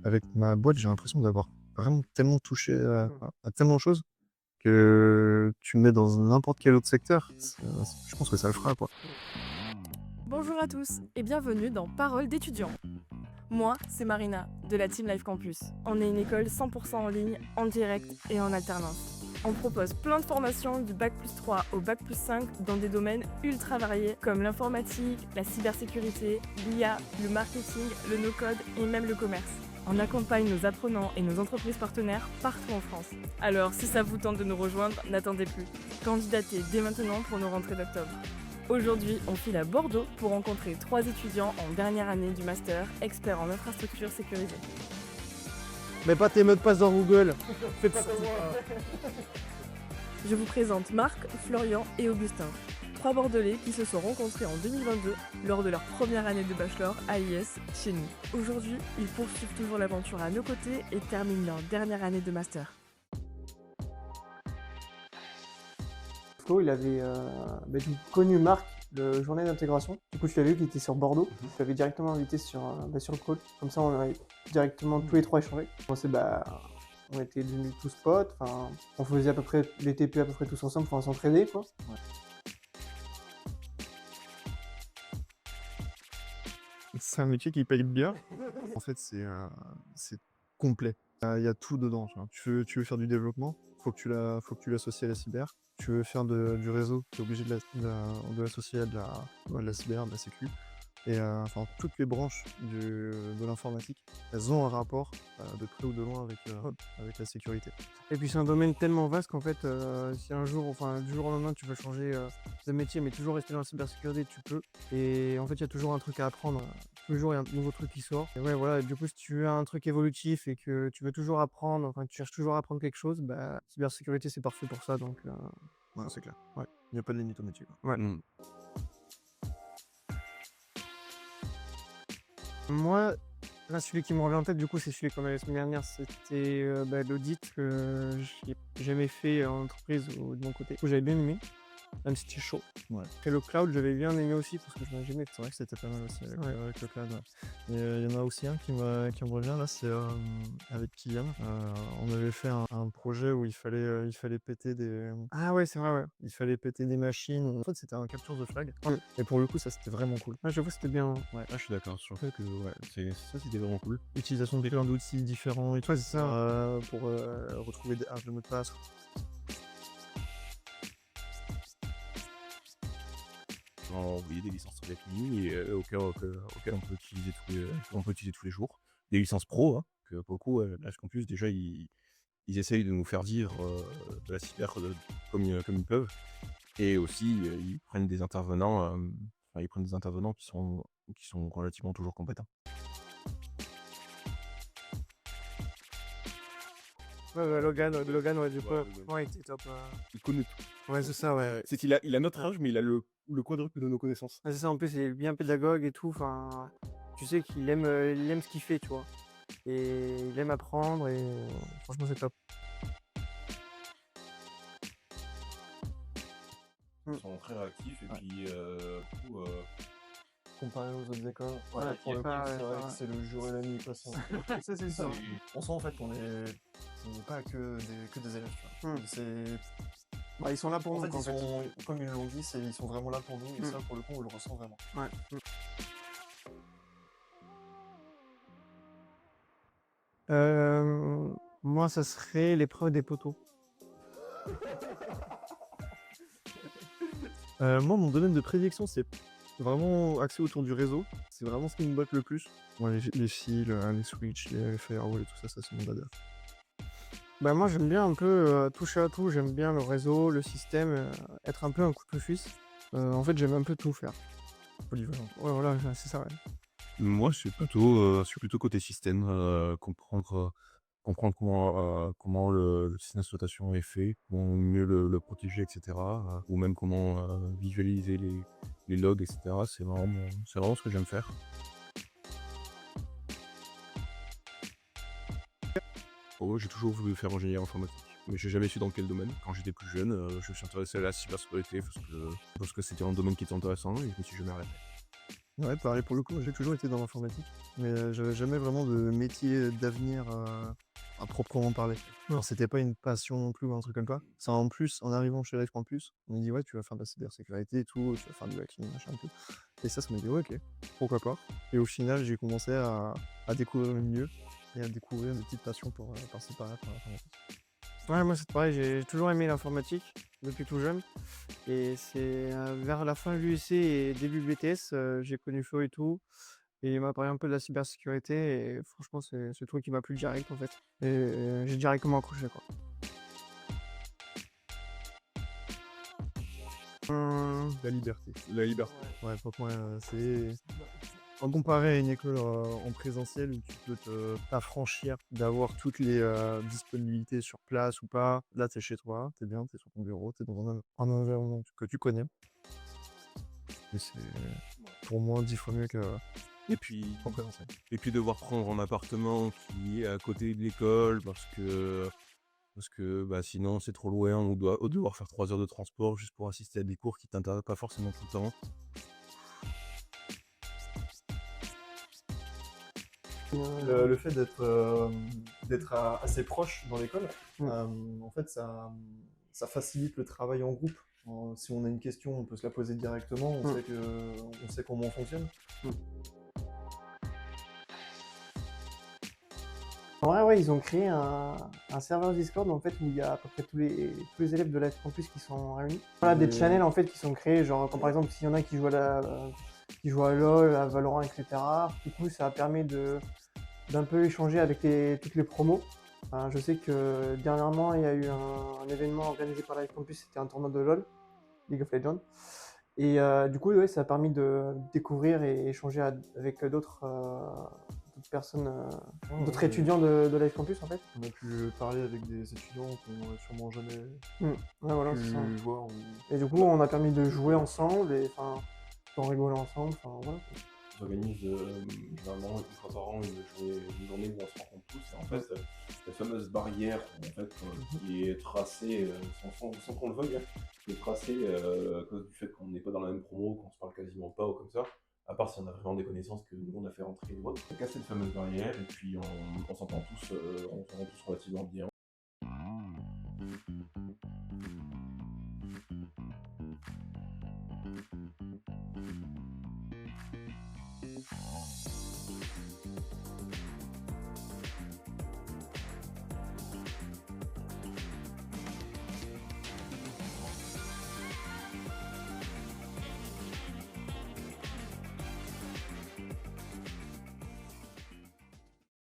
avec ma boîte, j'ai l'impression d'avoir vraiment tellement touché à tellement de choses que tu me mets dans n'importe quel autre secteur, je pense que ça le fera, quoi. Bonjour à tous et bienvenue dans Parole d'étudiants. Moi, c'est Marina de la Team Life Campus. On est une école 100% en ligne, en direct et en alternance. On propose plein de formations du Bac+3 au Bac+5 dans des domaines ultra variés comme l'informatique, la cybersécurité, l'IA, le marketing, le no-code et même le commerce. On accompagne nos apprenants et nos entreprises partenaires partout en France. Alors, si ça vous tente de nous rejoindre, n'attendez plus. Candidatez dès maintenant pour nos rentrées d'octobre. Aujourd'hui, on file à Bordeaux pour rencontrer 3 étudiants en dernière année du master, experts en infrastructure sécurisée. Mets pas tes mots de passe dans Google. Fais pas comme moi. Je vous présente Marc, Florian et Augustin, 3 Bordelais qui se sont rencontrés en 2022 lors de leur première année de bachelor AIS chez nous. Aujourd'hui, ils poursuivent toujours l'aventure à nos côtés et terminent leur dernière année de master. Flo, il avait connu Marc le journée d'intégration. Du coup, je l'avais vu qu'il était sur Bordeaux. Je l'avais directement invité sur le call. Comme ça, on avait directement tous les trois échangé. On était devenus tous potes. On faisait à peu près les TP à peu près tous ensemble pour s'entraider, quoi. Ouais. C'est un métier qui paye bien. En fait, c'est complet. Il y a tout dedans. Tu veux faire du développement, faut que tu l'associes à la cyber. Tu veux faire du réseau, tu es obligé de l'associer à de la cyber, de la sécu. Et toutes les branches de l'informatique, elles ont un rapport de près ou de loin avec la sécurité. Et puis c'est un domaine tellement vaste qu'en fait, si un jour, du jour au lendemain, tu veux changer de métier, mais toujours rester dans la cybersécurité, tu peux. Et en fait, il y a toujours un truc à apprendre. Tous les jours, il y a un nouveau truc qui sort. Et ouais, voilà, du coup, si tu veux un truc évolutif et que tu veux toujours apprendre, que tu cherches toujours à apprendre quelque chose, cybersécurité, c'est parfait pour ça. Donc, ouais, c'est clair. Ouais. Il n'y a pas de limite au métier, quoi. Ouais. Moi, là, celui qui me revient en tête, du coup, c'est celui qu'on avait la semaine dernière, c'était l'audit que j'ai jamais fait en entreprise ou de mon côté. Du coup, j'avais bien aimé, même si c'était chaud. Ouais. Et le cloud, j'avais bien aimé aussi parce que je n'en ai jamais fait. C'est vrai que c'était pas mal aussi avec le cloud. Ouais. Et il y en a aussi un qui me revient là, c'est avec Kylian. On avait fait un projet où il fallait péter des. Ah ouais, c'est vrai, ouais. Il fallait péter des machines. En fait, c'était un capture de flag. Ouais. Et pour le coup, ça c'était vraiment cool. Ah, j'avoue, c'était bien. Ouais. Ah, je suis d'accord sur le fait que ça c'était vraiment cool. Utilisation de plein d'outils différents et tout. Ouais, c'est ça. Pour retrouver des haches de mot de passe. Envoyer des licences sur Yakini et auxquelles on peut utiliser tous les jours. Des licences pro, hein, que pour le coup, Life Campus, déjà, ils essayent de nous faire vivre de la cyber comme ils peuvent. Et aussi, ils prennent des intervenants, qui sont relativement toujours compétents. Ouais, Logan, ouais, du coup, Ouais, ouais, il était top. Il connaît tout. Ouais, c'est ça, ouais. C'est qu'il a notre âge, mais il a le quadruple de nos connaissances. Ouais, c'est ça, en plus, il est bien pédagogue et tout. Tu sais qu'il aime ce qu'il fait, tu vois. Et il aime apprendre et franchement, c'est top. Ils sont très réactifs et puis du coup, Comparé aux autres écoles, Ouais, pour le coup, ouais, c'est vrai ouais. que c'est le jour et la nuit, quoi. Ça, c'est ça. On sent en fait qu'on n'est pas que des élèves, tu vois. Ils sont là pour En nous, fait, en fait. comme ils l'ont dit, ils sont vraiment là pour nous, et ça, pour le coup, on le ressent vraiment. Ouais. Moi, ça serait l'épreuve des poteaux. Moi, mon domaine de prédilection, c'est vraiment axé autour du réseau. C'est vraiment ce qui me botte le plus. Moi, les fils, les switches, les firewalls et tout ça, c'est mon dada. Moi, j'aime bien un peu toucher à tout. J'aime bien le réseau, le système, être un peu un couteau suisse. En fait, j'aime un peu tout faire. Polyvalent. Ouais, voilà, c'est ça, ouais. moi, je suis plutôt côté système, comprendre comment le système d'exploitation est fait, comment mieux le protéger, etc. Ou même comment visualiser les logs, etc. C'est vraiment ce que j'aime faire. Oh, j'ai toujours voulu faire ingénieur informatique, mais j'ai jamais su dans quel domaine. Quand j'étais plus jeune, je me suis intéressé à la cybersécurité parce que c'était un domaine qui était intéressant et je me suis jamais arrêté. Ouais, pareil pour le coup, j'ai toujours été dans l'informatique. Mais j'avais jamais vraiment de métier d'avenir à proprement parler. Alors, c'était pas une passion non plus ou un truc comme ça. C'est en plus, en arrivant chez Life Campus, on m'a dit ouais, tu vas faire de la cybersécurité et tout, tu vas faire du hacking, machin et tout. Et ça m'a dit ouais, ok, pourquoi pas. Et au final, j'ai commencé à découvrir le milieu et à découvrir des petites passions pour par-ci par-là par l'informatique. Ouais, moi c'est pareil, j'ai toujours aimé l'informatique depuis tout jeune. Et c'est vers la fin de l'UEC et début de BTS, j'ai connu Flo et tout. Et il m'a parlé un peu de la cybersécurité. Et franchement, c'est le truc qui m'a plu direct en fait. Et j'ai directement accroché quoi. La liberté. La liberté. Ouais, franchement, c'est. En comparé à une école en présentiel où tu peux t'affranchir d'avoir toutes les disponibilités sur place ou pas, là t'es chez toi, t'es bien, t'es sur ton bureau, t'es dans un environnement que tu connais. Et c'est pour moi 10 fois mieux Et puis, qu'en présentiel. devoir prendre un appartement qui est à côté de l'école parce que bah, sinon c'est trop loin ou devoir faire 3 heures de transport juste pour assister à des cours qui t'intéressent pas forcément tout le temps. Le fait d'être assez proche dans l'école, en fait, ça facilite le travail en groupe. Si on a une question, on peut se la poser directement, on sait comment on fonctionne. Ouais, ils ont créé un serveur Discord en fait où il y a à peu près tous les élèves de Life Campus qui sont réunis. Voilà, des channels en fait qui sont créés, genre comme par exemple s'il y en a qui jouent à LoL, à Valorant, etc. Du coup, ça permet d'un peu échanger avec toutes les promos. Je sais que dernièrement, il y a eu un événement organisé par Life Campus, c'était un tournoi de LoL, League of Legends. Et du coup, ouais, ça a permis de découvrir et échanger avec d'autres personnes, d'autres étudiants de Life Campus en fait. On a pu parler avec des étudiants qu'on n'aurait sûrement jamais Ouais, voilà, c'est ça. pu voir. Et du coup, on a permis de jouer ensemble et d'en rigoler ensemble. Voilà. On organise généralement une fois par an une journée où on se rencontre tous. Et en fait, cette fameuse barrière en fait, qui est tracée sans qu'on le veuille, hein, qui est tracée à cause du fait qu'on n'est pas dans la même promo, qu'on se parle quasiment pas ou comme ça. À part si on a vraiment des connaissances que nous on a fait rentrer ou autre. On a cassé cette fameuse barrière et puis on s'entend tous relativement bien.